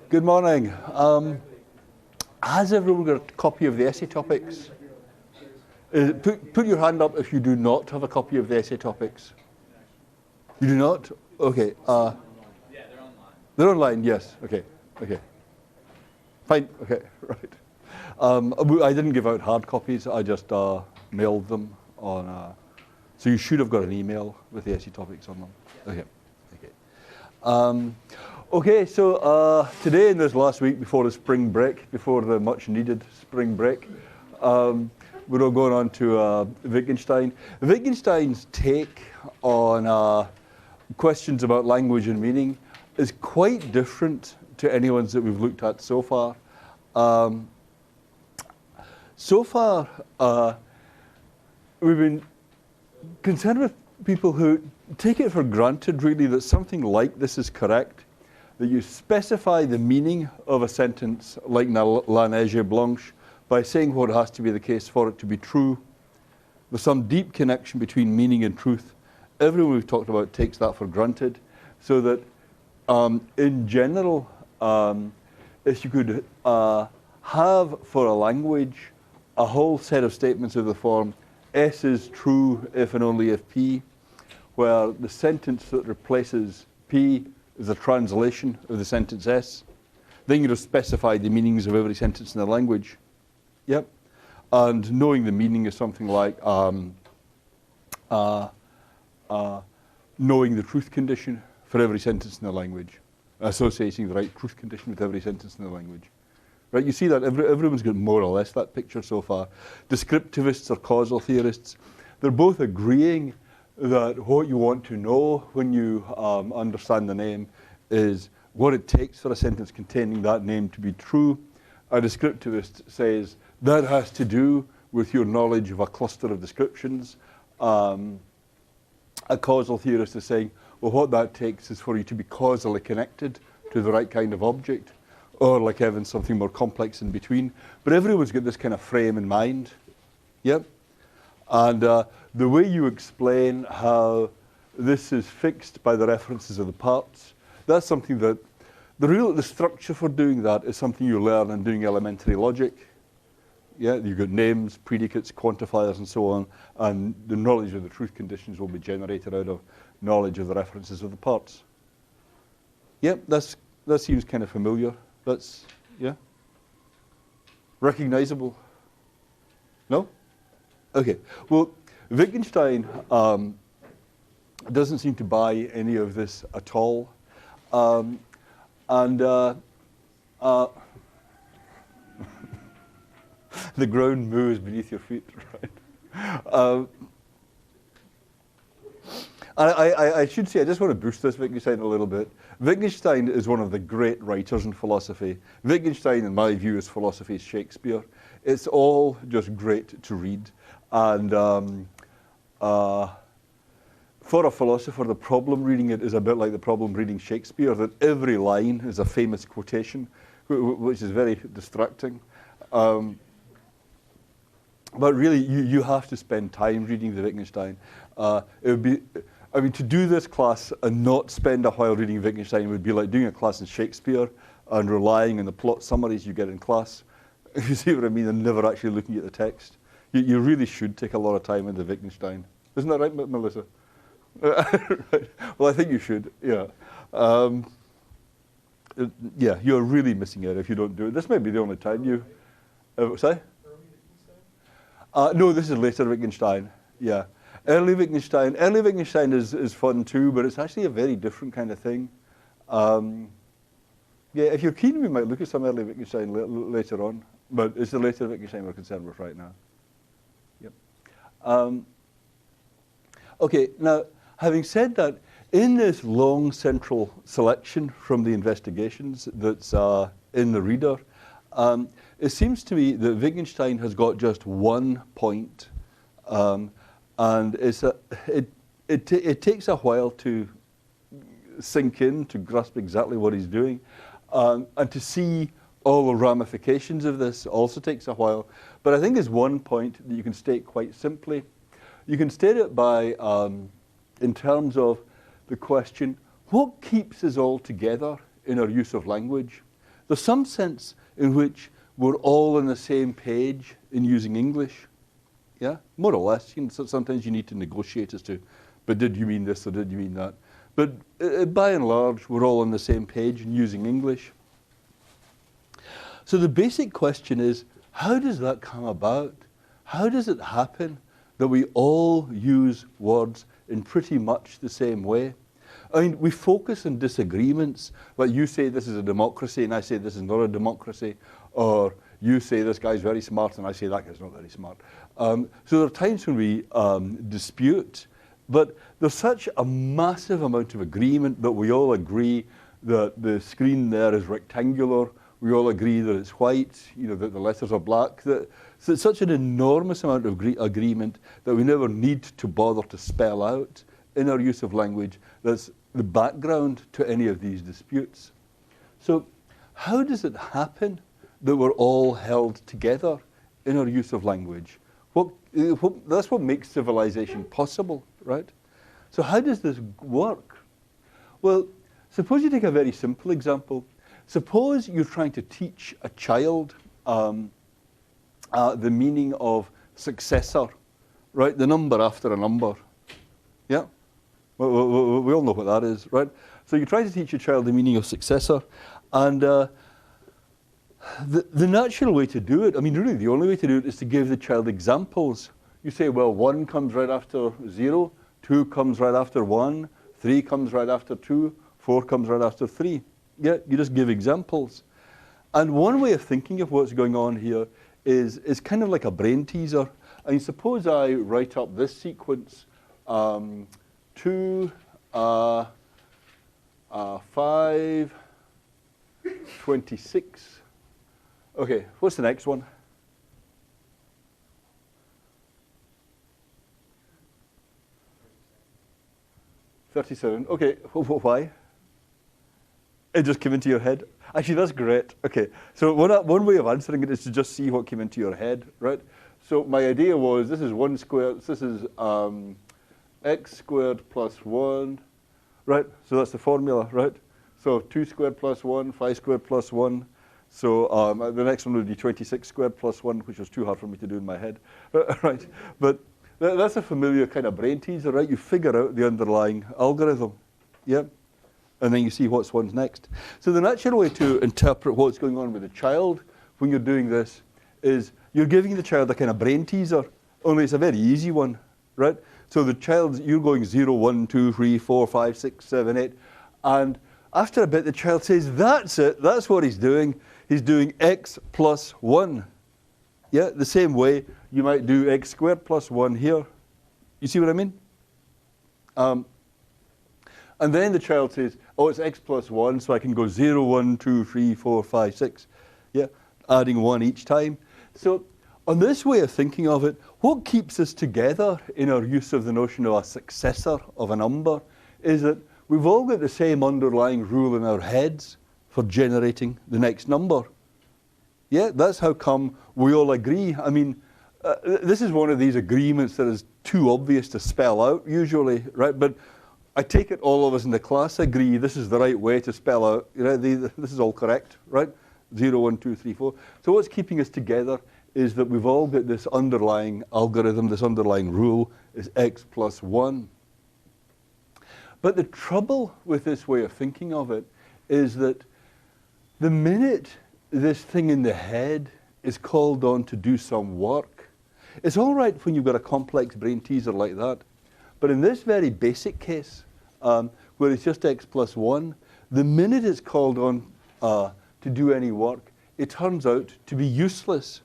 Good morning. Has everyone got a copy of the essay topics? Put your hand up if you do not have a copy of the essay topics. You do not? Okay. Yeah, they're online. They're online, yes. Okay. Okay. Fine. Okay. Right. I didn't give out hard copies. I just mailed them on. So you should have got an email with the essay topics on them. Okay. Okay. Okay. So today and this last week before the spring break, before the much-needed spring break, we're all going on to Vic and Stein. Vic and Stein's take on questions about language and meaning is quite different to any ones that we've looked at so far. We've been concerned with people who take it for granted, really, that something like this is correct, that you specify the meaning of a sentence like la neige blanche by saying what has to be the case for it to be true. There's some deep connection between meaning and truth. Everyone we've talked about takes that for granted, so that in general, if you could have for a language a whole set of statements of the form S is true if and only if P, where the sentence that replaces P is a translation of the sentence S, then you'd have specified the meanings of every sentence in the language. Yep. And knowing the meaning is something like knowing the truth condition for every sentence in the language, associating the right truth condition with every sentence in the language. Right, you see that everyone's got more or less that picture so far. Descriptivists or causal theorists, they're both agreeing that what you want to know when you understand the name is what it takes for a sentence containing that name to be true. A descriptivist says that has to do with your knowledge of a cluster of descriptions. A causal theorist is saying, well, what that takes is for you to be causally connected to the right kind of object, or like Evan, something more complex in between. But everyone's got this kind of frame in mind. Yep. And the way you explain how this is fixed by the references of the parts, that's something that the structure for doing that is something you learn in doing elementary logic. Yeah, you've got names, predicates, quantifiers, and so on, and the knowledge of the truth conditions will be generated out of knowledge of the references of the parts. Yep, that seems kind of familiar. That's, yeah? Recognizable? No? Okay. Well, Wittgenstein doesn't seem to buy any of this at all. The ground moves beneath your feet, right? I should say, I just want to boost this Wittgenstein a little bit. Wittgenstein is one of the great writers in philosophy. Wittgenstein, in my view, is philosophy's Shakespeare. It's all just great to read. And for a philosopher, the problem reading it is a bit like the problem reading Shakespeare, that every line is a famous quotation, which is very distracting. But really, you have to spend time reading the Wittgenstein. It would be, I mean, to do this class and not spend a while reading Wittgenstein would be like doing a class in Shakespeare and relying on the plot summaries you get in class. If you see what I mean, and never actually looking at the text. You really should take a lot of time into Wittgenstein. Isn't that right, Melissa? Right. Well, I think you should, yeah. Yeah, you're really missing out if you don't do it. This might be the only time you... Sorry? No, this is later Wittgenstein, yeah. Early Wittgenstein is fun too, but it's actually a very different kind of thing. Yeah, if you're keen, we might look at some early Wittgenstein later on, but it's the later Wittgenstein we're concerned with right now. Yep. Okay, now, having said that, in this long central selection from the investigations that's in the reader, it seems to me that Wittgenstein has got just one point, and it takes a while to sink in, to grasp exactly what he's doing, and to see all the ramifications of this also takes a while. But I think there's one point that you can state quite simply. You can state it by, in terms of the question, what keeps us all together in our use of language? there's some sense in which we're all on the same page in using English. Yeah, more or less. You know, so sometimes you need to negotiate as to, but did you mean this or did you mean that? But by and large, we're all on the same page in using English. So the basic question is, how does that come about? How does it happen that we all use words in pretty much the same way? I mean, we focus on disagreements, like you say this is a democracy and I say this is not a democracy, or you say this guy's very smart and I say that guy's not very smart. So there are times when we dispute, but there's such a massive amount of agreement that we all agree that the screen there is rectangular, we all agree that it's white, you know, that the letters are black. So it's such an enormous amount of agreement that we never need to bother to spell out in our use of language that's the background to any of these disputes. So how does it happen that we're all held together in our use of language? That's what makes civilization possible, right? So how does this work? Well, suppose you take a very simple example. Suppose you're trying to teach a child the meaning of successor, right? The number after a number. Yeah? We all know what that is, right? So you're trying to teach a child the meaning of successor, and the natural way to do it, I mean, really the only way to do it is to give the child examples. You say, well, 1 comes right after 0, 2 comes right after 1, 3 comes right after 2, 4 comes right after 3. Yeah, you just give examples. And one way of thinking of what's going on here is kind of like a brain teaser. I mean, suppose I write up this sequence, 2, 5, 26. Okay, what's the next one? 37. Okay, why? It just came into your head? Actually, that's great. Okay, so one way of answering it is to just see what came into your head, right? So my idea was, this is 1 squared, this is x squared plus 1, right? So that's the formula, right? So 2 squared plus 1, 5 squared plus 1. So the next one would be 26 squared plus 1, which was too hard for me to do in my head, right? But that's a familiar kind of brain teaser, right? You figure out the underlying algorithm, yeah? And then you see what's next. So the natural way to interpret what's going on with the child when you're doing this is you're giving the child a kind of brain teaser, only it's a very easy one, right? So the child, you're going 0, 1, 2, 3, 4, 5, 6, 7, 8, and after a bit the child says, that's it, that's what he's doing. He's doing x plus 1. Yeah, the same way you might do x squared plus 1 here. You see what I mean? And then the child says, oh, it's x plus 1, so I can go 0, 1, 2, 3, 4, 5, 6. Yeah, adding 1 each time. So on this way of thinking of it, what keeps us together in our use of the notion of a successor of a number is that we've all got the same underlying rule in our heads for generating the next number. Yeah, that's how come we all agree. I mean, this is one of these agreements that is too obvious to spell out usually, right? But I take it all of us in the class agree this is the right way to spell out, you know, this is all correct, right? 0, 1, 2, 3, 4. So what's keeping us together is that we've all got this underlying algorithm, this underlying rule is x plus 1. But the trouble with this way of thinking of it is that the minute this thing in the head is called on to do some work, it's all right when you've got a complex brain teaser like that. But in this very basic case, where it's just x plus 1, the minute it's called on to do any work, it turns out to be useless.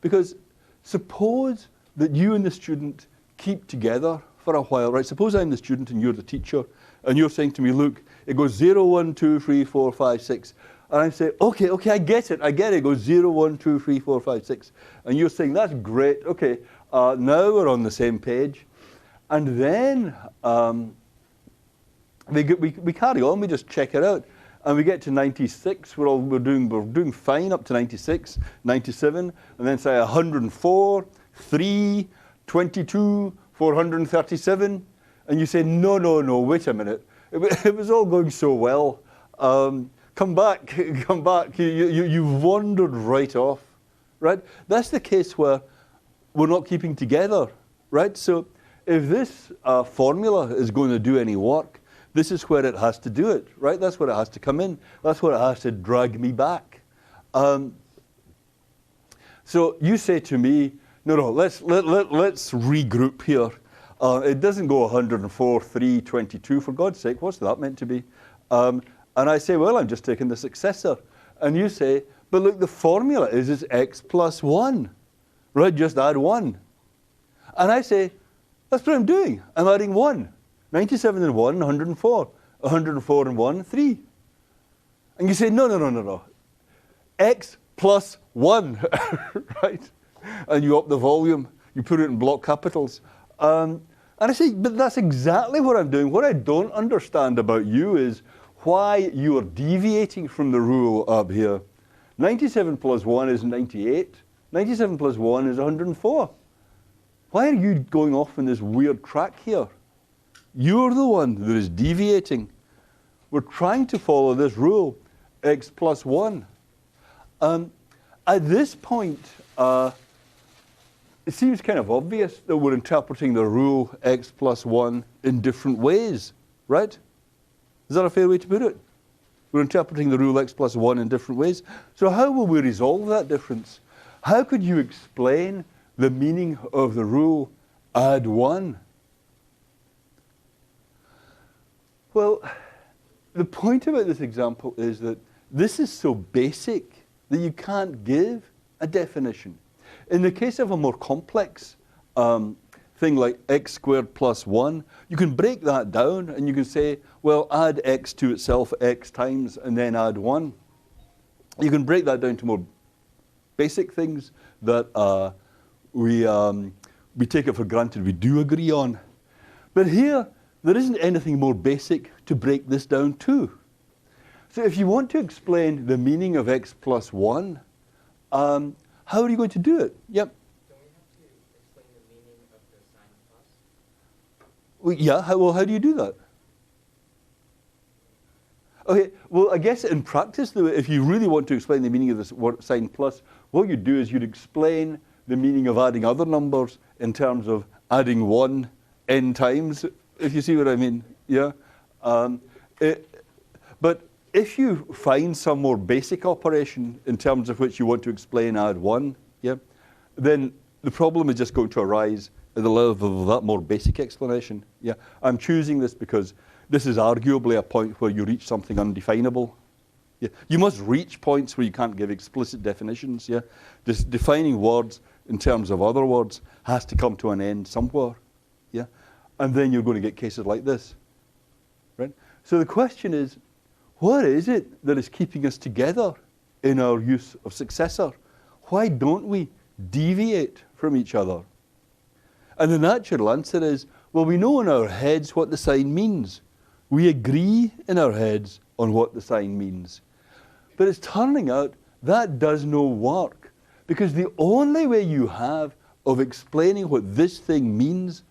Because suppose that you and the student keep together for a while, right? Suppose I'm the student and you're the teacher, and you're saying to me, look, it goes 0, 1, 2, 3, 4, 5, 6. And I say, okay, I get it. It goes 0, 1, 2, 3, 4, 5, 6. And you're saying, that's great. Okay, now we're on the same page. And then we carry on, we just check it out. And we get to 96, we're doing fine up to 96, 97, and then say 104, 3, 22, 437. And you say, no, wait a minute. It was all going so well. come back, come back. You've wandered right off, right? That's the case where we're not keeping together, right? So if this formula is going to do any work, this is where it has to do it, right? That's where it has to come in. That's where it has to drag me back. So you say to me, no, let's regroup here. It doesn't go 104, 3, 22, for God's sake, what's that meant to be? And I say, well, I'm just taking the successor. And you say, but look, the formula is x plus 1, right? Just add 1. And I say, that's what I'm doing. I'm adding 1. 97 and 1, 104. 104 and 1, 3. And you say, no. X plus 1, right? And you up the volume, you put it in block capitals. And I say, but that's exactly what I'm doing. What I don't understand about you is why you are deviating from the rule up here. 97 plus 1 is 98. 97 plus 1 is 104. Why are you going off in this weird track here? You're the one that is deviating. We're trying to follow this rule, x plus 1. At this point, it seems kind of obvious that we're interpreting the rule x plus 1 in different ways, right? Is that a fair way to put it? We're interpreting the rule x plus 1 in different ways. So how will we resolve that difference? How could you explain the meaning of the rule add 1? Well, the point about this example is that this is so basic that you can't give a definition. In the case of a more complex thing like x squared plus 1, you can break that down and you can say, well, add x to itself x times and then add 1. You can break that down to more basic things that we take it for granted we do agree on. But here, there isn't anything more basic to break this down to. So if you want to explain the meaning of x plus 1, how are you going to do it? Yep. Don't we have to explain the meaning of the sign plus? Well, yeah, how do you do that? Okay, well, I guess in practice, though, if you really want to explain the meaning of this word sign plus, what you'd do is you'd explain the meaning of adding other numbers in terms of adding 1 n times, if you see what I mean, yeah? But if you find some more basic operation in terms of which you want to explain add 1, yeah, then the problem is just going to arise at the level of that more basic explanation. Yeah, I'm choosing this because this is arguably a point where you reach something undefinable. Yeah, you must reach points where you can't give explicit definitions. Yeah, just defining words in terms of other words has to come to an end somewhere. Yeah, and then you're going to get cases like this, right? So the question is, what is it that is keeping us together in our use of successor? Why don't we deviate from each other? And the natural answer is, well, we know in our heads what the sign means. We agree in our heads on what the sign means. But it's turning out that does no work, because the only way you have of explaining what this thing means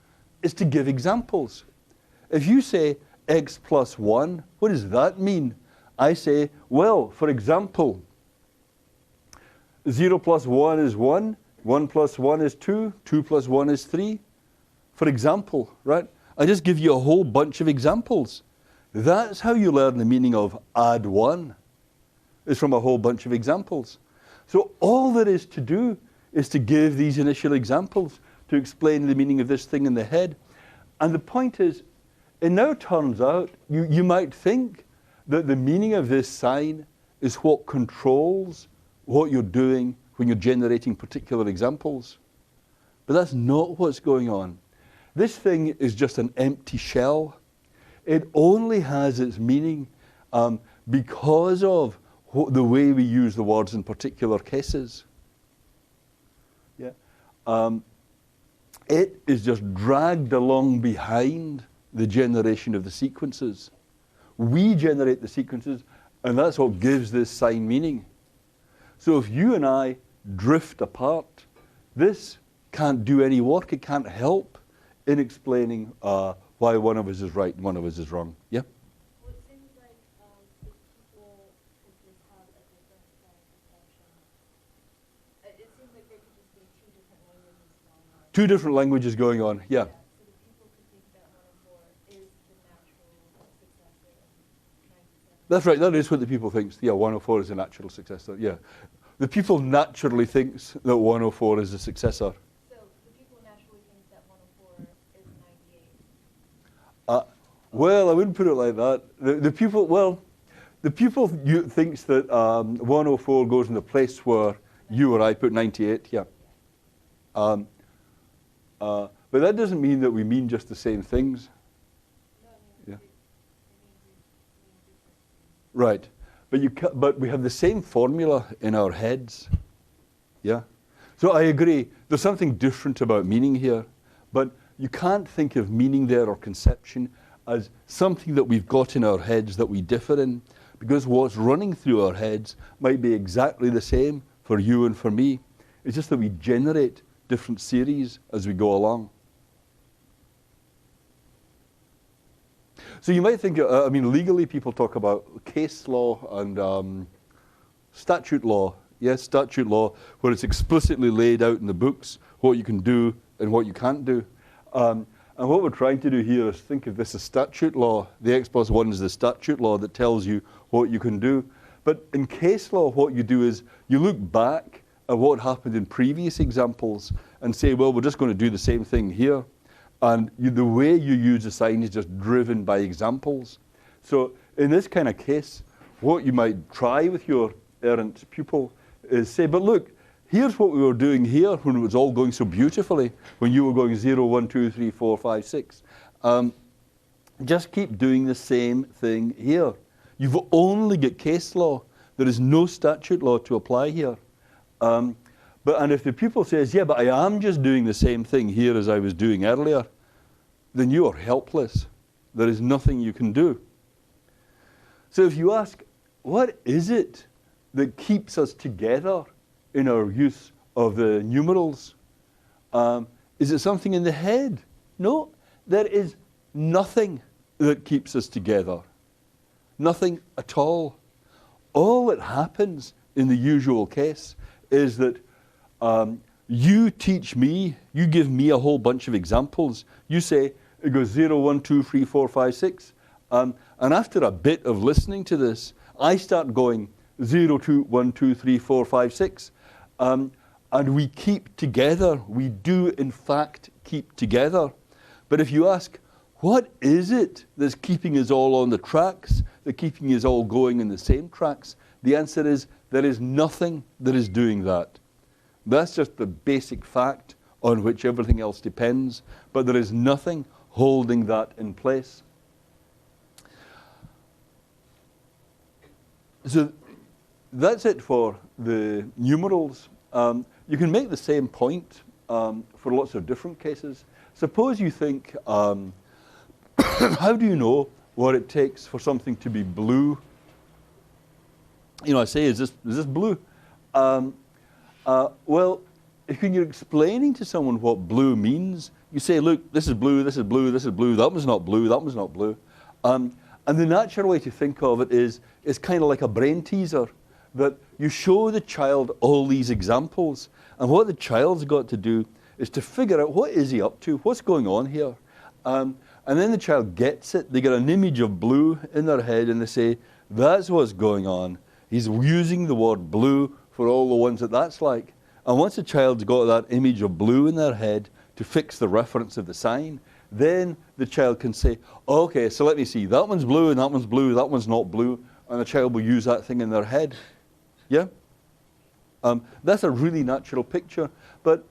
is to give examples. If you say x plus 1, what does that mean? I say, well, for example, 0 plus 1 is 1, 1 plus 1 is 2, 2 plus 1 is 3. For example, right? I just give you a whole bunch of examples. That's how you learn the meaning of add 1, is from a whole bunch of examples. So all there is to do is to give these initial examples to explain the meaning of this thing in the head. And the point is, it now turns out, you might think that the meaning of this sign is what controls what you're doing when you're generating particular examples. But that's not what's going on. This thing is just an empty shell. It only has its meaning because of the way we use the words in particular cases. Yeah. It is just dragged along behind the generation of the sequences. We generate the sequences, and that's what gives this sign meaning. So if you and I drift apart, this can't do any work. It can't help in explaining why one of us is right and one of us is wrong. Yeah? Well, it seems like if people like there could just be two different languages going on. Two different languages going on, yeah. So the people could think that 104 is the natural successor of 97. That's right, that is what the people think. Yeah, 104 is a natural successor, yeah. The people naturally thinks that 104 is a successor. So the people naturally think that 104 is 98. Well, I wouldn't put it like that. The people thinks that 104 goes in the place where you or I put 98, yeah. But that doesn't mean that we mean just the same things. No, Yeah. it means different. Right, but we have the same formula in our heads, yeah. So I agree. There's something different about meaning here, but you can't think of meaning there or conception as something that we've got in our heads that we differ in, because what's running through our heads might be exactly the same for you and for me. It's just that we generate different series as we go along. So you might think, legally people talk about case law and statute law. Yes, statute law, where it's explicitly laid out in the books what you can do and what you can't do. And what we're trying to do here is think of this as statute law. The X+1 is the statute law that tells you what you can do. But in case law, what you do is you look back at what happened in previous examples and say, well, we're just going to do the same thing here. And the way you use a sign is just driven by examples. So in this kind of case, what you might try with your errant pupil is say, but look, here's what we were doing here when it was all going so beautifully, when you were going 0, 1, 2, 3, 4, 5, 6. Just keep doing the same thing here. You've only got case law. There is no statute law to apply here. And if the pupil says, yeah, but I am just doing the same thing here as I was doing earlier, then you are helpless. There is nothing you can do. So if you ask, what is it that keeps us together in our use of the numerals? Is it something in the head? No, there is nothing that keeps us together. Nothing at all. All that happens in the usual case is that you teach me, you give me a whole bunch of examples. You say, it goes 0, 1, 2, 3, 4, 5, 6. And after a bit of listening to this, I start going 0, 2, 1, 2, 3, 4, 5, 6. And we keep together. We do, in fact, keep together. But if you ask, what is it that's keeping us all on the tracks, that's keeping us all going in the same tracks? The answer is, there is nothing that is doing that. That's just the basic fact on which everything else depends, but there is nothing holding that in place. So that's it for the numerals. You can make the same point for lots of different cases. Suppose you think, how do you know what it takes for something to be blue? You know, I say, is this blue? Well, if you're explaining to someone what blue means, you say, look, this is blue, this is blue, this is blue, that one's not blue, that one's not blue. And the natural way to think of it is kind of like a brain teaser, that you show the child all these examples, and what the child's got to do is to figure out what is he up to, what's going on here. And then the child gets it, they get an image of blue in their head, and they say, that's what's going on. He's using the word blue for all the ones that's like. And once a child's got that image of blue in their head to fix the reference of the sign, then the child can say, okay, so let me see, that one's blue and that one's blue, that one's not blue, and the child will use that thing in their head. Yeah? That's a really natural picture, but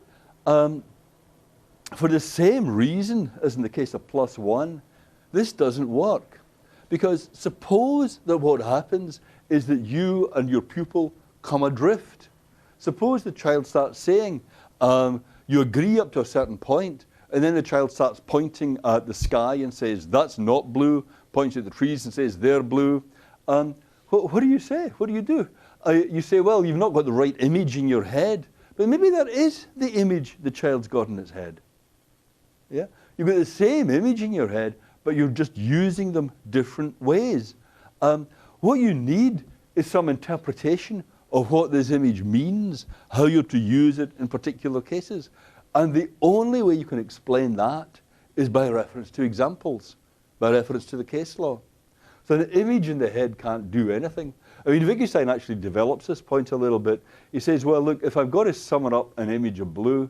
for the same reason as in the case of +1, this doesn't work. Because suppose that what happens is that you and your pupil come adrift. Suppose the child starts saying, you agree up to a certain point, and then the child starts pointing at the sky and says, that's not blue, points at the trees and says, they're blue. What do you say? What do you do? You say, well, you've not got the right image in your head, but maybe that is the image the child's got in its head. Yeah? You've got the same image in your head, but you're just using them different ways. What you need is some interpretation of what this image means, how you're to use it in particular cases. And the only way you can explain that is by reference to examples, by reference to the case law. So the image in the head can't do anything. I mean, Vic and Stein actually develops this point a little bit. He says, well, look, if I've got to summon up an image of blue,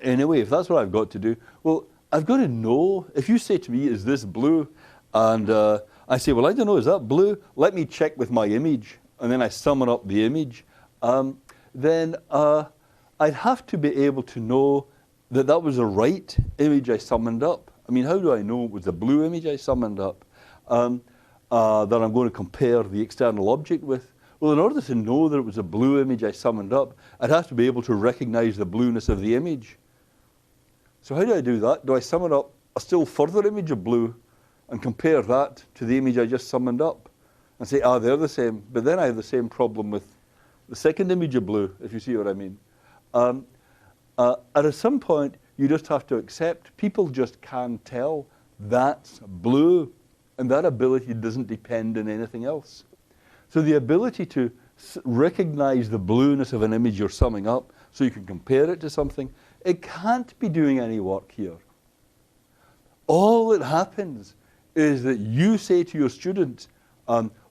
anyway, if that's what I've got to do, well, I've got to know. If you say to me, is this blue? And I say, well, I don't know, is that blue? Let me check with my image. And then I summon up the image. Then I'd have to be able to know that that was the right image I summoned up. I mean, how do I know it was the blue image I summoned up that I'm going to compare the external object with? Well, in order to know that it was a blue image I summoned up, I'd have to be able to recognize the blueness of the image. So how do I do that? Do I summon up a still further image of blue and compare that to the image I just summoned up and say, they're the same. But then I have the same problem with the second image of blue, if you see what I mean. At some point, you just have to accept people just can't tell that's blue, and that ability doesn't depend on anything else. So the ability to recognize the blueness of an image you're summing up so you can compare it to something, it can't be doing any work here. All that happens is that you say to your student,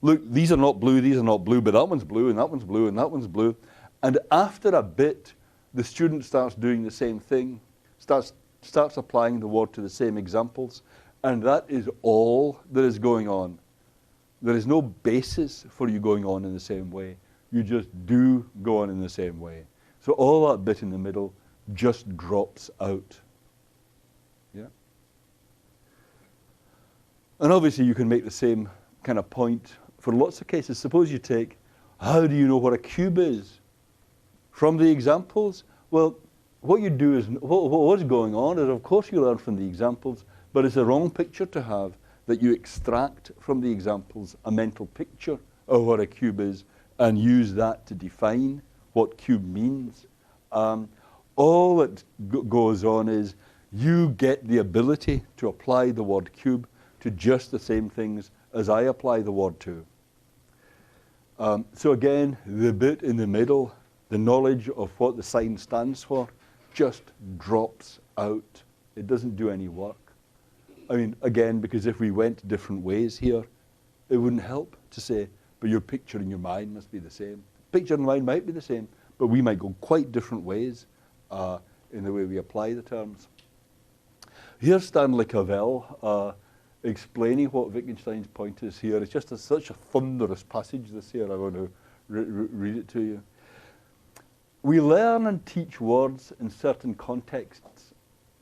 look, these are not blue, but that one's blue, and that one's blue, and that one's blue. And after a bit, the student starts doing the same thing, starts applying the word to the same examples, and that is all that is going on. There is no basis for you going on in the same way. You just do go on in the same way. So all that bit in the middle just drops out. Yeah? And obviously you can make the same kind of point for lots of cases. Suppose you take, how do you know what a cube is? From the examples? Well, what you do is, what's going on is, of course, you learn from the examples, but it's a wrong picture to have that you extract from the examples a mental picture of what a cube is and use that to define what cube means. All that goes on is you get the ability to apply the word cube to just the same things as I apply the word to. So again, the bit in the middle, the knowledge of what the sign stands for, just drops out. It doesn't do any work. I mean, again, because if we went different ways here, it wouldn't help to say, but your picture in your mind must be the same. Picture in mind might be the same, but we might go quite different ways in the way we apply the terms. Here's Stanley Cavell explaining what Vic and Stein's point is here. It's just such a thunderous passage this here. I want to read it to you. We learn and teach words in certain contexts.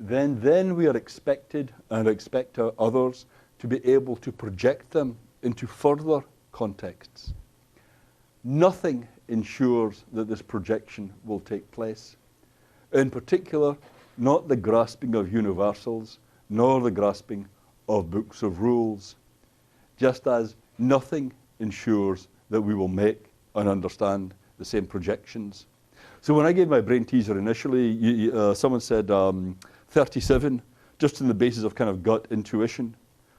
Then we are expected and expect others to be able to project them into further contexts. Nothing ensures that this projection will take place. In particular, not the grasping of universals, nor the grasping of books of rules, just as nothing ensures that we will make and understand the same projections. So when I gave my brain teaser initially, someone said 37, just on the basis of kind of gut intuition,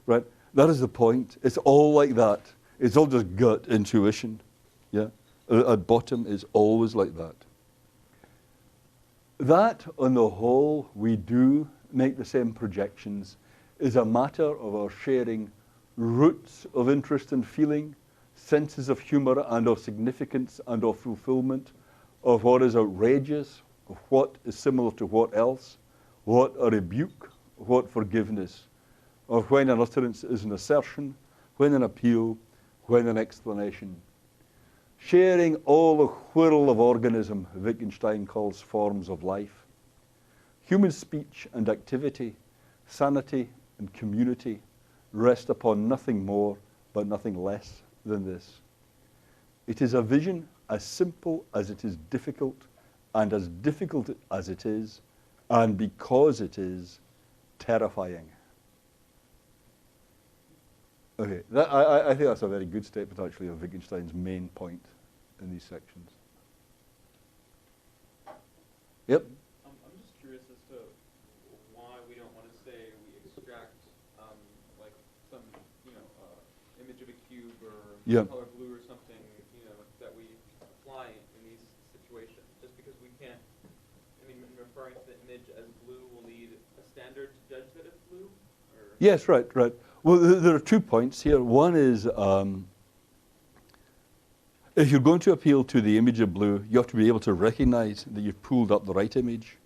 right? That is the point. It's all like that. It's all just gut intuition, yeah? At bottom is always like that. That, on the whole, we do make the same projections, is a matter of our sharing roots of interest and feeling, senses of humor and of significance and of fulfillment, of what is outrageous, of what is similar to what else, what a rebuke, what forgiveness, of when an utterance is an assertion, when an appeal, when an explanation. Sharing all the whirl of organism Vic and Stein calls forms of life. Human speech and activity, sanity and community rest upon nothing more but nothing less than this. It is a vision as simple as it is difficult, and as difficult as it is, and because it is, terrifying. Okay, I think that's a very good statement actually of Vic and Stein's main point in these sections. Yep. I'm just curious as to why we don't want to say we extract like some image of a cube or Yeah. color blue or something, image as blue will need a standard to judge that it's blue? Or? Yes, right. Well, there are 2 points here. One is if you're going to appeal to the image of blue, you have to be able to recognize that you've pulled up the right image.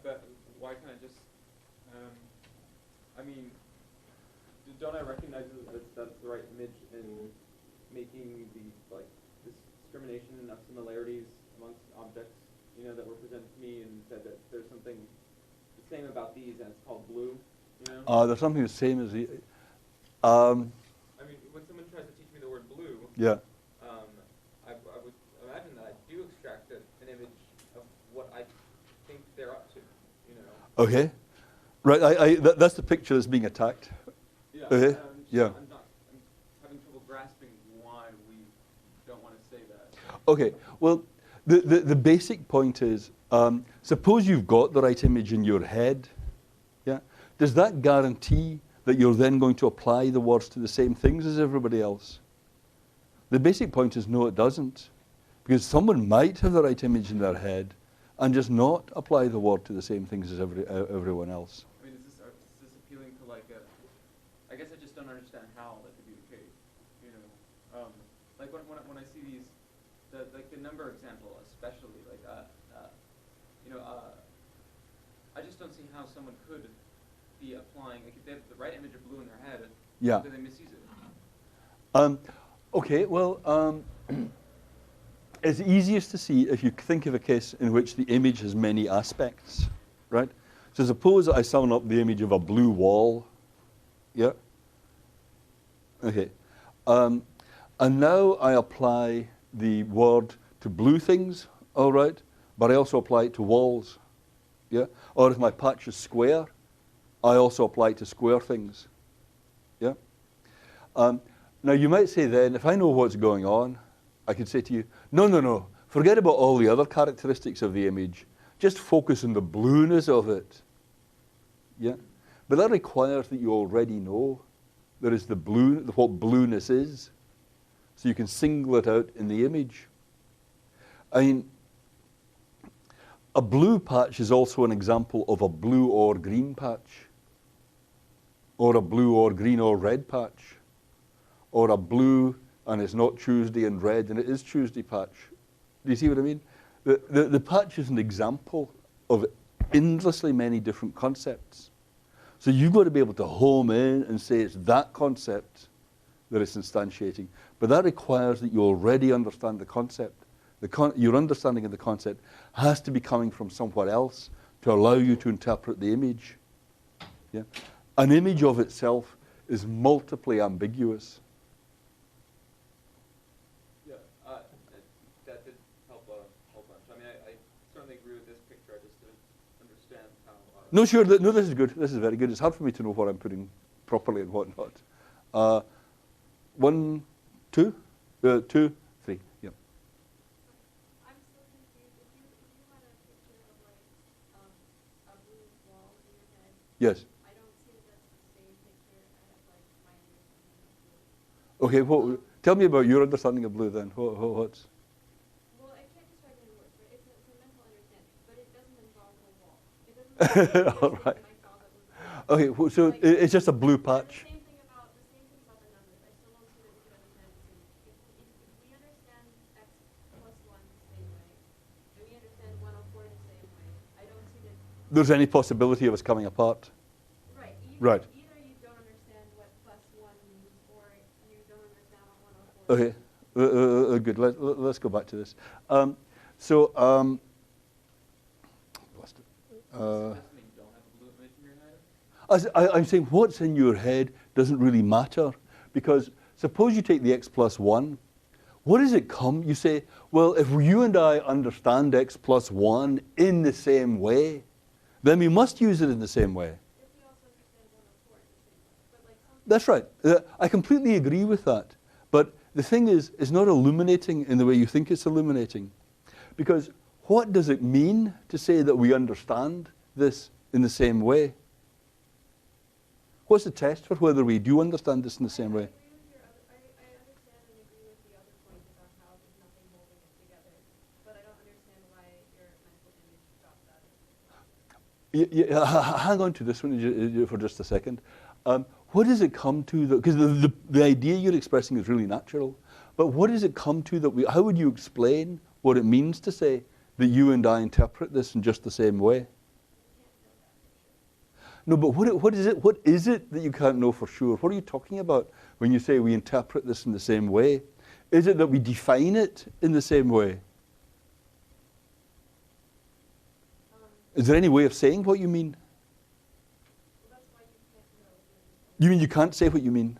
But why can't I just, I mean, don't I recognize that that's the right image in making the, like, this discrimination of similarities amongst objects, you know, that were presented to me and said that there's something the same about these and it's called blue, you know? There's something the same as the... I mean, when someone tries to teach me the word blue, yeah. I would imagine that I do extract an image of what I think they're up to, you know? Okay. Right, that's the picture that's being attacked. Yeah, Okay. Yeah. I'm having trouble grasping why we don't want to say that. Okay, well, the basic point is, suppose you've got the right image in your head, yeah? Does that guarantee that you're then going to apply the words to the same things as everybody else? The basic point is no, it doesn't. Because someone might have the right image in their head and just not apply the word to the same things as everyone else. I mean, is this appealing to like a... I guess I just don't understand how that could be the case, you know? Like when I see these, the number example especially, like, you know, I just don't see how someone could be applying, like if they have the right image of blue in their head, Yeah. how do they misuse it? Okay, well, it's easiest to see if you think of a case in which the image has many aspects, right? So suppose I summon up the image of a blue wall, yeah? Okay. And now I apply the word to blue things, all right? But I also apply it to walls, yeah? Or if my patch is square, I also apply it to square things, yeah? Now you might say then, if I know what's going on, I could say to you, no, forget about all the other characteristics of the image. Just focus on the blueness of it, yeah? But that requires that you already know there is what blueness is, so you can single it out in the image. I mean, a blue patch is also an example of a blue or green patch, or a blue or green or red patch, or a blue and it's not Tuesday and red and it is Tuesday patch. Do you see what I mean? The patch is an example of endlessly many different concepts. So you've got to be able to home in and say it's that concept that it's instantiating. But that requires that you already understand the concept. Your understanding of the concept has to be coming from somewhere else to allow you to interpret the image. Yeah? An image of itself is multiply ambiguous. Yeah, that did help a whole bunch. I mean, I certainly agree with this picture. I just didn't understand how... No, sure. No, this is good. This is very good. It's hard for me to know what I'm putting properly and what not. 1, 2, 2, 3. Yeah. I'm so confused. If you had a picture of like a blue wall in your head, Yes. I don't see that that's the same picture as like my understanding of blue. Okay. Well, tell me about your understanding of blue then. What's? Well, I can't describe it in words, but it's a mental understanding, but it doesn't involve a wall. It doesn't involve All right. I saw that was blue. Okay. Well, so it's just a blue patch. The same thing about the numbers. I still don't see that we could understand it. If we understand x plus 1 the same way, and we understand 104 the same way, I don't see that. There's any possibility of us coming apart? Right. Right. Either you don't understand what plus 1 means, or you don't understand what 104 Okay. means. Good. Let's go back to this. Lost it. Does this mean you don't have a blue image in your head? I'm saying what's in your head doesn't really matter, because suppose you take the x plus 1. What does it come? You say, well, if you and I understand x plus 1 in the same way, then we must use it in the same way. If we also understand 104 the same way. But like something That's right. I completely agree with that. But the thing is, it's not illuminating in the way you think it's illuminating. Because what does it mean to say that we understand this in the same way? What's the test for whether we do understand this in the same way? I understand and agree with the other point about how there's nothing holding it together, but I don't understand why you're Hang on to this one for just a second. What does it come to? Because the idea you're expressing is really natural, but what does it come to that we? How would you explain what it means to say that you and I interpret this in just the same way? No, but what is it? What is it that you can't know for sure? What are you talking about when you say we interpret this in the same way? Is it that we define it in the same way? Is there any way of saying what you mean? Well, that's why you can't know. You mean you can't say what you mean?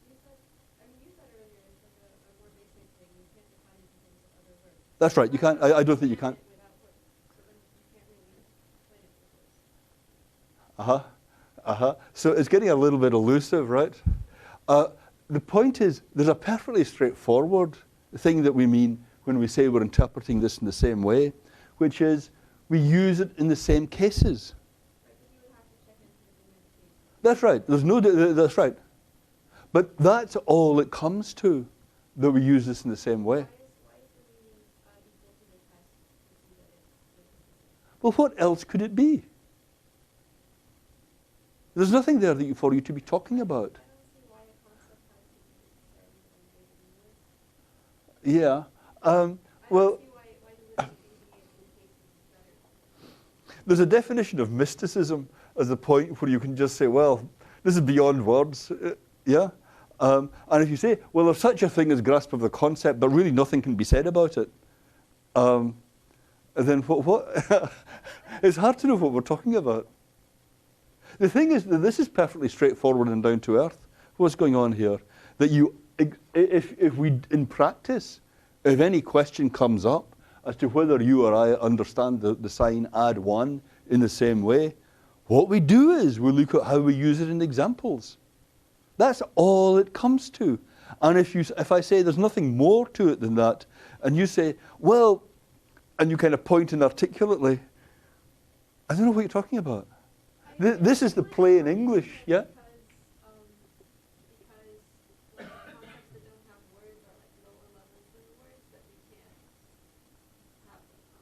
You said earlier it's like a more basic thing. You can't define it in terms of other words. That's right. You can't. I don't think you can't. Without words. So then you can't really explain it with words. So it's getting a little bit elusive, right? The point is, there's a perfectly straightforward thing that we mean when we say we're interpreting this in the same way, which is we use it in the same cases. But then you would have to check into the limitations. That's right. There's no. That's right. But that's all it comes to, that we use this in the same way. Why is the meaning equal to the test to see that it's Well, what else could it be? There's nothing there for you to be talking about. I don't see why a concept has to be necessarily one way or the other. Yeah. Well, I don't see why the limiting using it in cases is better. there's a definition of mysticism as the point where you can just say, well, this is beyond words. Yeah. And if you say, well, there's such a thing as grasp of the concept, but really nothing can be said about it, then what? It's hard to know what we're talking about. The thing is that this is perfectly straightforward and down to earth. What's going on here? That if we, in practice, if any question comes up as to whether you or I understand the sign add one in the same way, what we do is we look at how we use it in examples. That's all it comes to. And if I say there's nothing more to it than that, and you say, well, and you kind of point inarticulately, I don't know what you're talking about. This is the plain English, yeah? Because like concepts that don't have words are like lower levels than words that we can't have them.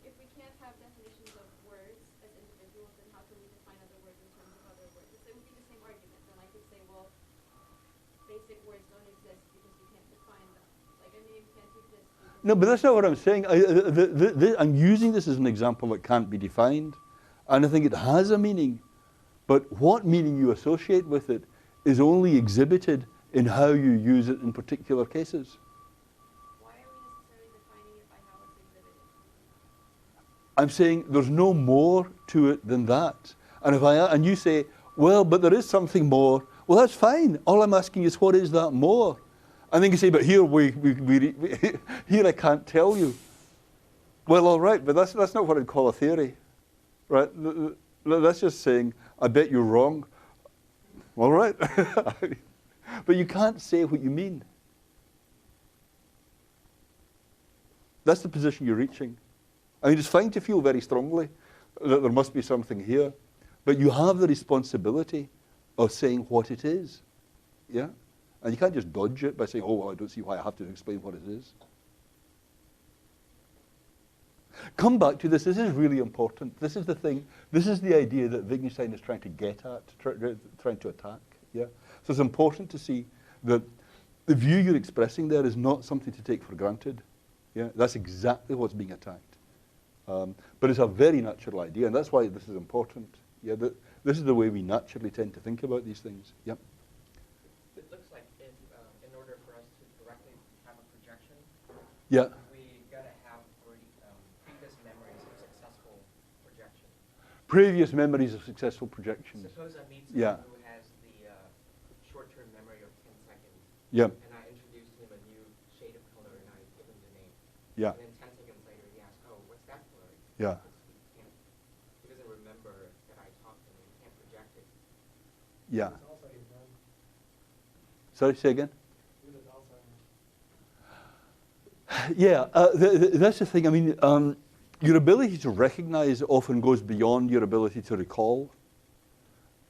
If we can't have definitions of words as individuals, then how can we define other words in terms of other words? It would be the same argument. Then I could say, well, basic words don't exist because we can't define them. Like a name can't exist. No, but that's not what I'm saying. I'm using this as an example that can't be defined. And I think it has a meaning. But what meaning you associate with it is only exhibited in how you use it in particular cases. Why are we necessarily defining it by how it's exhibited? I'm saying there's no more to it than that. And you say, well, but there is something more. Well, that's fine. All I'm asking is, what is that more? And then you say, but here here I can't tell you. Well, all right, but that's not what I'd call a theory. Right? That's just saying, I bet you're wrong. All right. But you can't say what you mean. That's the position you're reaching. I mean, it's fine to feel very strongly that there must be something here, but you have the responsibility of saying what it is. Yeah? And you can't just dodge it by saying, oh, well, I don't see why I have to explain what it is. Come back to this. This is really important. This is the thing. This is the idea that Vic and Stein is trying to get at, trying to attack. Yeah. So it's important to see that the view you're expressing there is not something to take for granted. Yeah. That's exactly what's being attacked. But it's a very natural idea, and that's why this is important. Yeah. This is the way we naturally tend to think about these things. Yeah. It looks like if, in order for us to correctly have a projection, Yeah. Previous memories of successful projections. Suppose I meet Yeah. someone who has the short-term memory of 10 seconds. Yeah. And I introduce him a new shade of color and I give him the name. Yeah. And then 10 seconds later he asks, oh, what's that color? Yeah. He doesn't remember that I talked to him. He can't project it. Yeah. Sorry, say again? Yeah, that's the thing. I mean, your ability to recognize often goes beyond your ability to recall.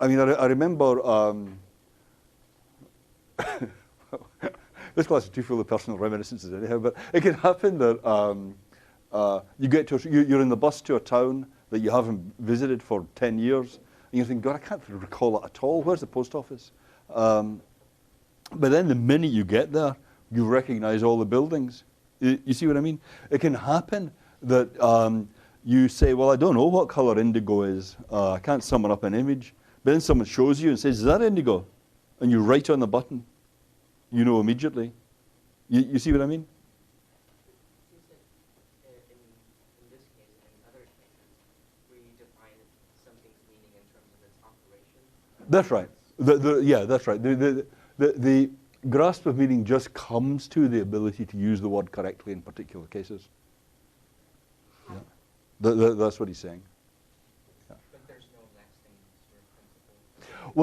I mean, I remember, this class is too full of personal reminiscences anyhow, but it can happen that You get to you're in the bus to a town that you haven't visited for 10 years, and you think, God, I can't recall it at all. Where's the post office? But then the minute you get there, you recognize all the buildings. You see what I mean? It can happen that you say, well, I don't know what color indigo is. I can't summon up an image. But then someone shows you and says, is that indigo? And you write on the button. You know immediately. You see what I mean? You said in this case and in other cases, we define something's meaning in terms of its operation. That's right. Yeah, that's right. The grasp of meaning just comes to the ability to use the word correctly in particular cases. Yeah. That's what he's saying. Yeah. But there's no lasting sort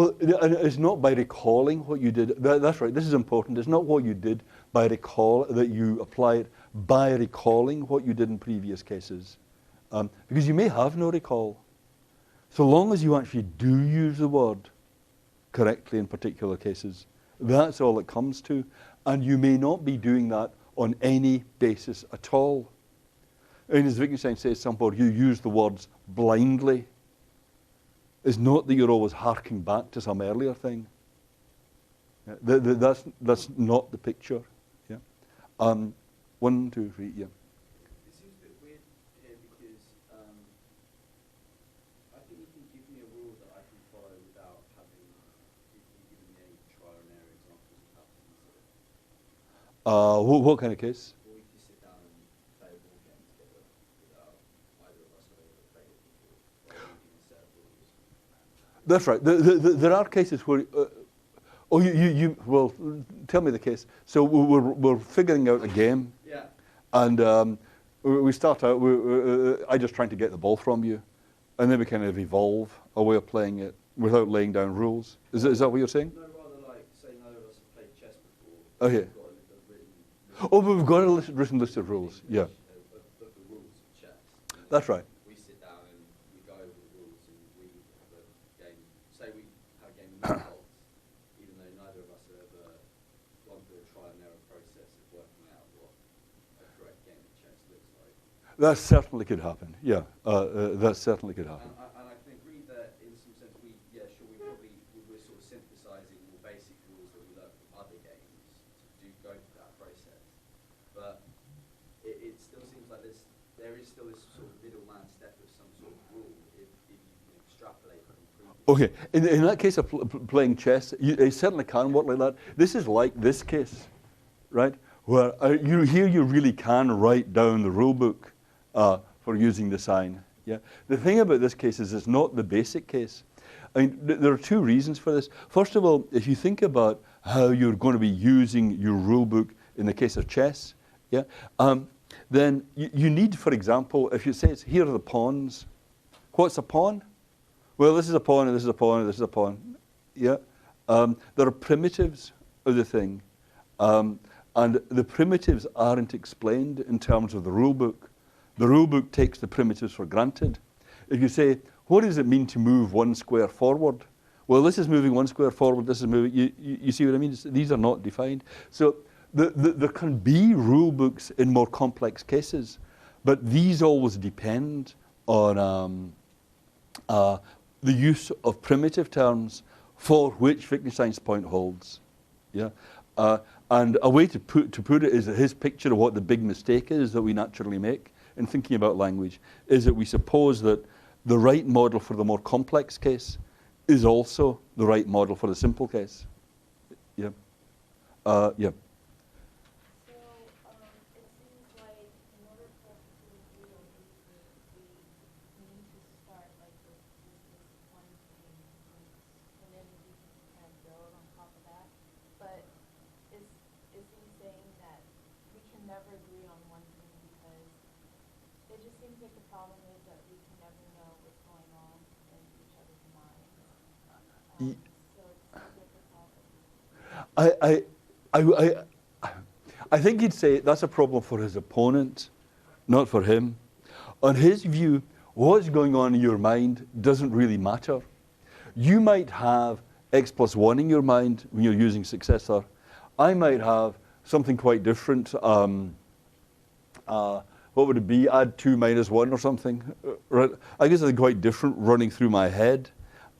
of principle. Well, it's not by recalling what you did. That's right. This is important. It's not what you did by recall that you apply it by recalling what you did in previous cases, because you may have no recall. So long as you actually do use the word correctly in particular cases, that's all it comes to. And you may not be doing that on any basis at all. And as Vic and Stein says somewhere, you use the words blindly. It's not that you're always harking back to some earlier thing. Yeah, that's not the picture. Yeah. 1, 2, 3, yeah. It seems a bit weird here because I think you can give me a rule that I can follow without having given me any trial and error examples of how to use it. What kind of case? Or we can sit down and play a board game together without either of us having ever played it before, or using a set of rules. That's right. There are cases where, well, tell me the case. So we're figuring out a game, Yeah. and we start out. I just trying to get the ball from you, and then we kind of evolve a way of playing it without laying down rules. Is that what you're saying? No, rather like say neither of us have played chess before. Okay. We've got a written Oh, but we've got a written list of rules. Yeah, of the rules of chess. And that's then right. We sit down and we go over the rules and we have a game. Say we have a game of results, even though neither of us have ever gone through a trial and error process of working out what a correct game of chess looks like. That certainly could happen. Yeah, that certainly could happen. And I can agree that in some sense we're sort of synthesizing more basic rules that we learn from other games to go through that process. But it still seems like there is still this sort of middleman step of some sort of rule if you can extrapolate from previous. Okay, in that case of playing chess, it certainly can work like that. This is like this case, right? Where you really can write down the rule book for using the sign. Yeah. The thing about this case is it's not the basic case. I mean, there are two reasons for this. First of all, if you think about how you're going to be using your rule book in the case of chess, yeah, then you need, for example, if you say it's here are the pawns. What's a pawn? Well, this is a pawn, and this is a pawn, and this is a pawn. Yeah. There are primitives of the thing, and the primitives aren't explained in terms of the rule book. The rule book takes the primitives for granted. If you say, what does it mean to move 1 square forward? Well, this is moving 1 square forward, this is moving, you see what I mean? These are not defined. So there can be rule books in more complex cases, but these always depend on the use of primitive terms for which Wittgenstein's point holds. Yeah. And a way to put it is that his picture of what the big mistake is that we naturally make in thinking about language is that we suppose that the right model for the more complex case is also the right model for the simple case. Yeah. Yeah. So, it seems like in order for us to agree on anything, we need to start like with this one thing, and then we can kind of build on top of that. But is he saying that we can never agree on one thing because it just seems like the problem is that we can never know what's going on in each other's minds. So it's difficult. I think he'd say that's a problem for his opponent, not for him. On his view, what's going on in your mind doesn't really matter. You might have x plus 1 in your mind when you're using successor. I might have something quite different what would it be? Add 2 minus 1 or something, right? I guess it's quite different running through my head.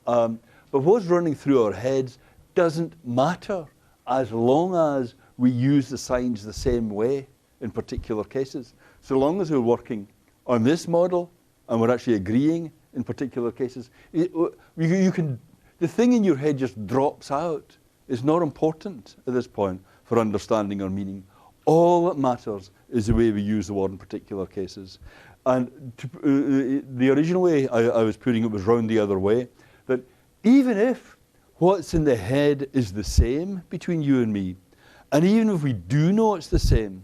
But what's running through our heads doesn't matter as long as we use the signs the same way in particular cases. So long as we're working on this model and we're actually agreeing in particular cases, you can, the thing in your head just drops out. It's not important at this point for understanding our meaning. All that matters is the way we use the word in particular cases. And the original way I was putting it was round the other way, that even if what's in the head is the same between you and me, and even if we do know it's the same,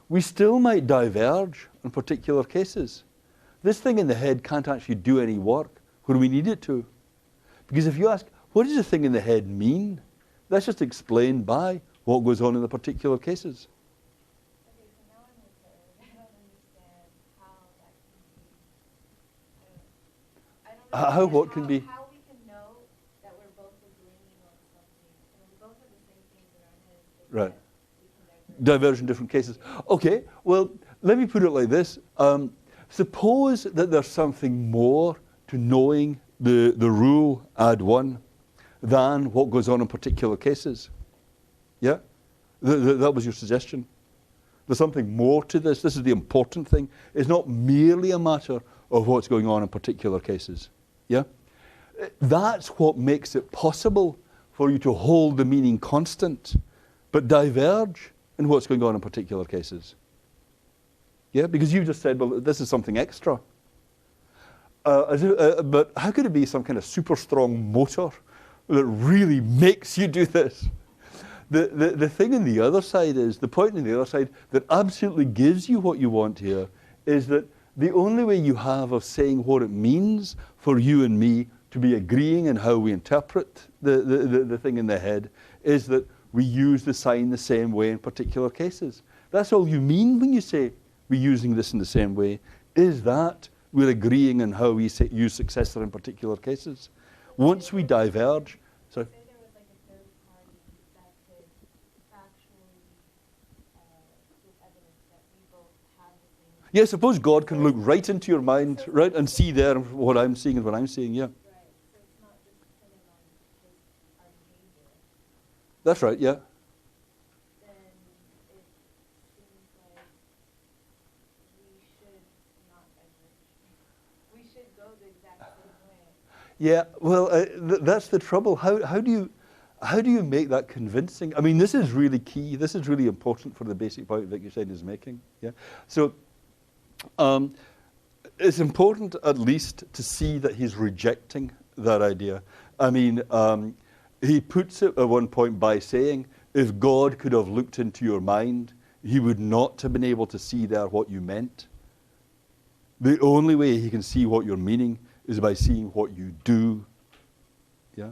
we still might diverge in particular cases. This thing in the head can't actually do any work when we need it to. Because if you ask, what does the thing in the head mean? That's just explained by what goes on in the particular cases. Okay, so now I'm with her. I don't understand how that can be. I don't How understand what can be? How we can know that we're both agreeing on something. And we both have the same things in our heads. But Right. yet we can diverge. Diverge in different cases. Okay, well, let me put it like this. Suppose that there's something more to knowing the rule add 1 than what goes on in particular cases. Yeah? That was your suggestion. There's something more to this. This is the important thing. It's not merely a matter of what's going on in particular cases. Yeah? That's what makes it possible for you to hold the meaning constant, but diverge in what's going on in particular cases. Yeah, because you just said, well, this is something extra. But how could it be some kind of super strong motor that really makes you do this? The thing on the other side is, the point on the other side that absolutely gives you what you want here is that the only way you have of saying what it means for you and me to be agreeing in how we interpret the thing in the head is that we use the sign the same way in particular cases. That's all you mean when you say we're using this in the same way, is that we're agreeing on how we use successor in particular cases. Once we diverge, so Say there was like a third party that could factually give evidence that we both have the same. yeah, suppose God can look right into your mind, right, and see there what I'm seeing and what I'm seeing, yeah. Right. So it's not just dependent on just our behavior. That's right, yeah. Then it seems like we should not diverge. We should go the exact same way. Yeah, well, that's the trouble. How do you make that convincing? I mean, this is really key. This is really important for the basic point Vic and Stein is making. Yeah, so it's important at least to see that he's rejecting that idea. I mean, he puts it at one point by saying, if God could have looked into your mind, he would not have been able to see there what you meant. The only way he can see what you're meaning is by seeing what you do. Yeah?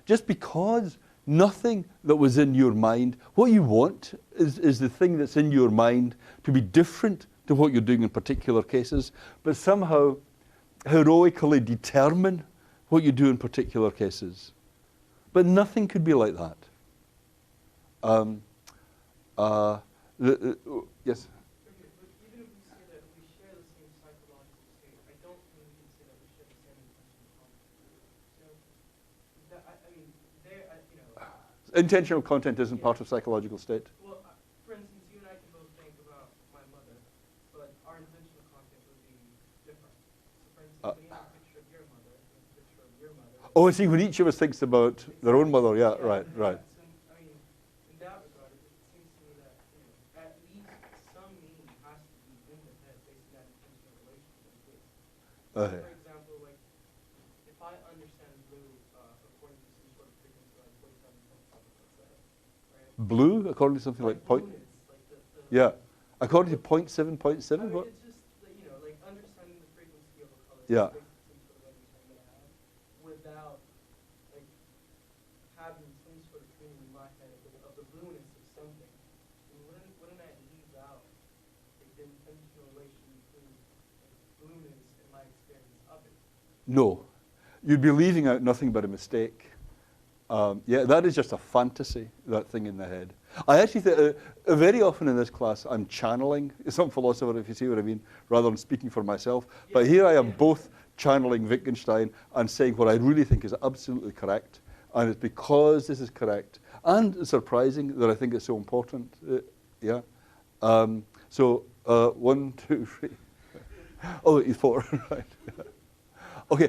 Just because nothing that was in your mind, what you want is the thing that's in your mind to be different to what you're doing in particular cases, but somehow heroically determine what you do in particular cases. But nothing could be like that. Yes? Okay, but even if we say that we share the same psychological state, I don't think we can say that we share the same intentional content. So, that, I mean, there, you know. Intentional content isn't part of psychological state. Well, for instance, you and I can both think about my mother, but our intentional content would be different. So, for instance, when you have a picture of your mother and a picture of your mother. Oh, see, when each of us thinks about their own mother, yeah, right. So, I mean, in that regard, it seems to me that, you know, at least some meaning has to be in the head based on that intentional relationship. Okay. For example, like, if I understand blue according to some sort of frequency, like 47.7, let's say, right? Blue, according to something like point. blueness, like the Yeah, according to 0.7, 0.7. I mean, What? it's just, you know, like understanding the frequency of a color. Yeah. Based on some sort of understanding that I have, without, like, having some sort of feeling in my head of the blueness of something. And wouldn't I leave out like, the intentional relation between like, blueness and my experience of it? No, you'd be leaving out nothing but a mistake. Yeah, that is just a fantasy, that thing in the head. I actually think, very often in this class, I'm channeling some philosopher, if you see what I mean, rather than speaking for myself. But here I am both channeling Vic and Stein and saying what I really think is absolutely correct. And it's because this is correct and surprising that I think it's so important. Yeah. So 1, 2, 3. Oh, 4, right. Okay,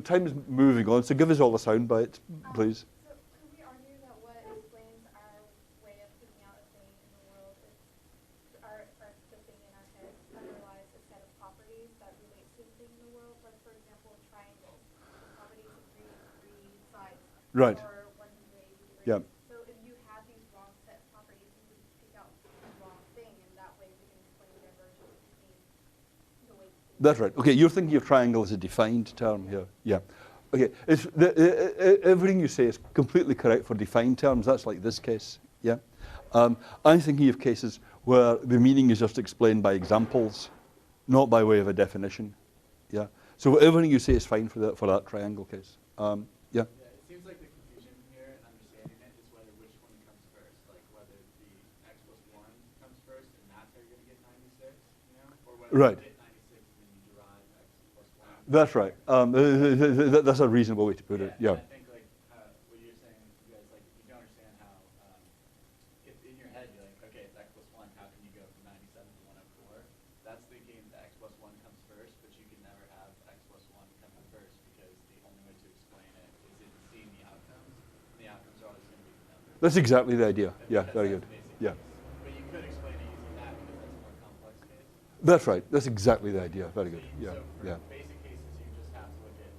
time is moving on, so give us all the sound bites, please. So could we argue that what explains our way of thinking out a thing in the world is the thing in our heads underlies a set of properties that relates to the thing in the world? Like, for example, triangles, the properties of three sides. Right. Or 180 degrees. Yeah. So if you have these wrong set properties, you would pick out the wrong thing, and that way we can explain the divergence between the way. That's right. Okay, you're thinking of triangle as a defined term here. Yeah. Okay, everything you say is completely correct for defined terms. That's like this case. Yeah. I'm thinking of cases where the meaning is just explained by examples, not by way of a definition. Yeah. So everything you say is fine for that triangle case. Yeah. Yeah, it seems like the confusion here and understanding it is whether which one comes first, like whether the x plus 1 comes first and that's how you're going to get 96, you know, or whether Right. you get 96 and then you derive x plus 1. That's right. That's a reasonable way to put it. Yeah. And I think like what you're saying, you guys, like you can understand how if in your head you're like, okay, it's x plus 1, how can you go from 97 to 104? That's thinking the x plus 1 comes first, but you can never have x plus 1 come first because the only way to explain it is in seeing the outcomes. And the outcomes are always going to be the number. That's exactly the idea. And Yeah, that's very the good. basic Yeah. case. But you could explain it using that because that's a more complex case. That's right. That's exactly the idea. Very good. Yeah. So for Yeah. basic cases, you just have to look at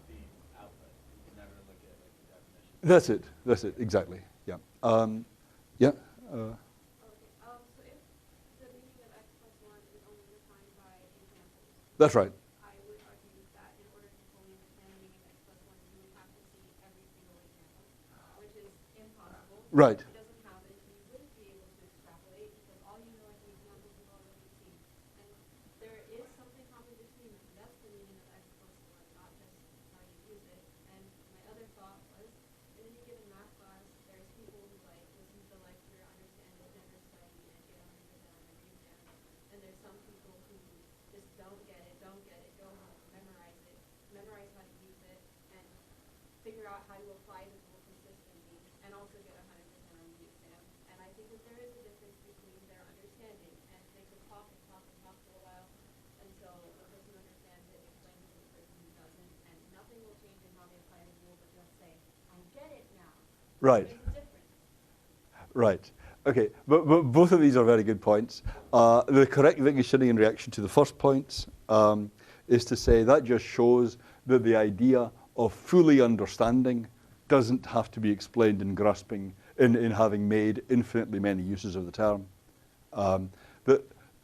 the output. You can never look at like the definition. That's it. That's it. Exactly. Yeah. Yeah. Okay. So if the meaning of x plus 1 is only defined by examples, That's right. I would argue that in order to fully understand the meaning of x plus 1, you would have to see every single example, which is impossible. Right. It doesn't happen. You wouldn't be able to extrapolate because all you know are the examples you've already seen. And there is something common between them. That's the meaning of x plus 1, not just how you use it. And my other thought was, in any given math class, there's people who like listen to the lecture, understand it, never study, and get 100% on every exam. And there's some people who just don't get it, go home, memorize how to use it, and figure out how to apply the tool consistently, and also get 100% on the exam. And I think that there is a difference between their understanding, and they could talk for a while until the person who understands it explains it to the person who doesn't, and nothing will change in how they apply the rule, but they'll say, I get it now. Right. There's a difference. Right. Okay. But both of these are very good points. The correct Wittgensteinian reaction to the first points is to say that just shows that the idea of fully understanding doesn't have to be explained in grasping, in having made infinitely many uses of the term. That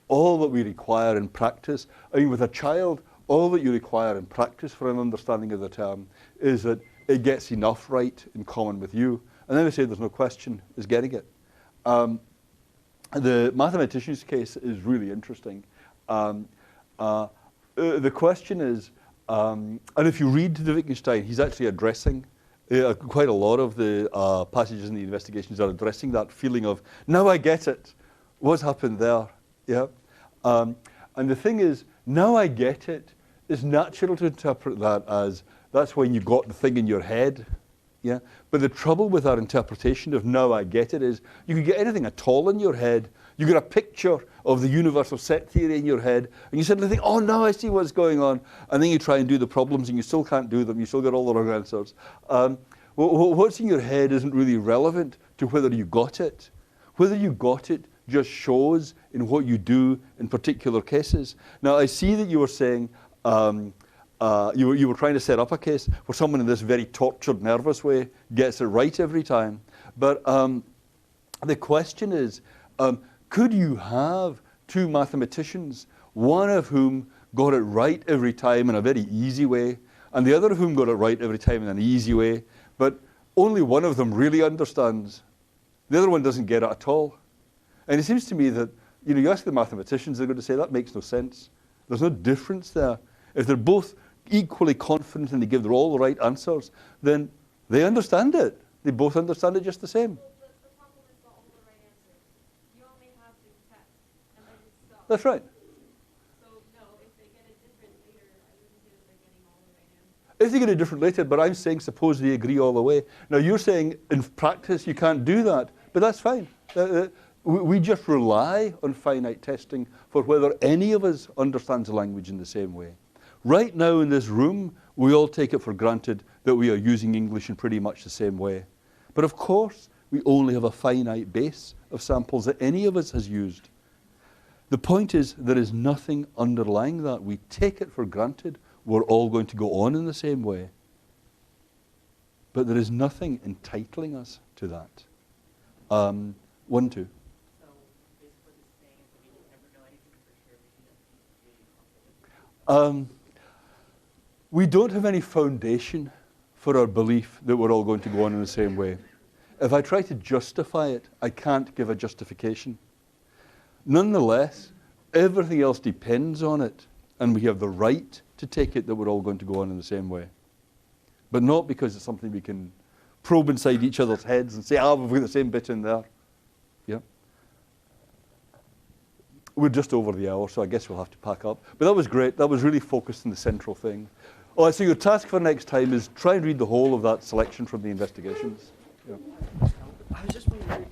all that we require in practice, I mean, with a child, all that you require in practice for an understanding of the term is that it gets enough right in common with you. And then they say there's no question is getting it. The mathematician's case is really interesting. The question is, and if you read the Wittgenstein, he's actually addressing quite a lot of the passages in the investigations are addressing that feeling of, now I get it. What's happened there? Yeah. And the thing is, now I get it, it's natural to interpret that as that's when you got the thing in your head. Yeah. But the trouble with our interpretation of now I get it is you can get anything at all in your head. You get a picture of the universal set theory in your head, and you suddenly think, oh, now I see what's going on. And then you try and do the problems, and you still can't do them. You still get all the wrong answers. What's in your head isn't really relevant to whether you got it. Whether you got it just shows in what you do in particular cases. Now, I see that you were saying you were trying to set up a case where someone in this very tortured, nervous way gets it right every time. But the question is, could you have two mathematicians, one of whom got it right every time in a very easy way, and the other of whom got it right every time in an easy way, but only one of them really understands. The other one doesn't get it at all. And it seems to me that, you ask the mathematicians, they're going to say, that makes no sense. There's no difference there. If they're both equally confident and they give all the right answers, then They understand it. They both understand it just the same. Well, the problem is not all the right answers. You only have the test, and then it's stop. That's right. So no, if they get it different later, I wouldn't say that they're getting all the right answers. If they get it different later, but I'm saying suppose they agree all the way. Now you're saying in practice you can't do that, but that's fine. We just rely on finite testing for whether any of us understands the language in the same way. Right now in this room, we all take it for granted that we are using English in pretty much the same way. But of course, we only have a finite base of samples that any of us has used. The point is, there is nothing underlying that. We take it for granted we're all going to go on in the same way. But there is nothing entitling us to that. 1, 2. So basically what it's saying is that we will never know anything for sure. We need to be really confident. We don't have any foundation for our belief that we're all going to go on in the same way. If I try to justify it, I can't give a justification. Nonetheless, everything else depends on it, and we have the right to take it that we're all going to go on in the same way. But not because it's something we can probe inside each other's heads and say, we've got the same bit in there. Yeah. We're just over the hour, so I guess we'll have to pack up. But that was great. That was really focused on the central thing. All right, so your task for next time is try and read the whole of that selection from the investigations. Yeah. I was just wondering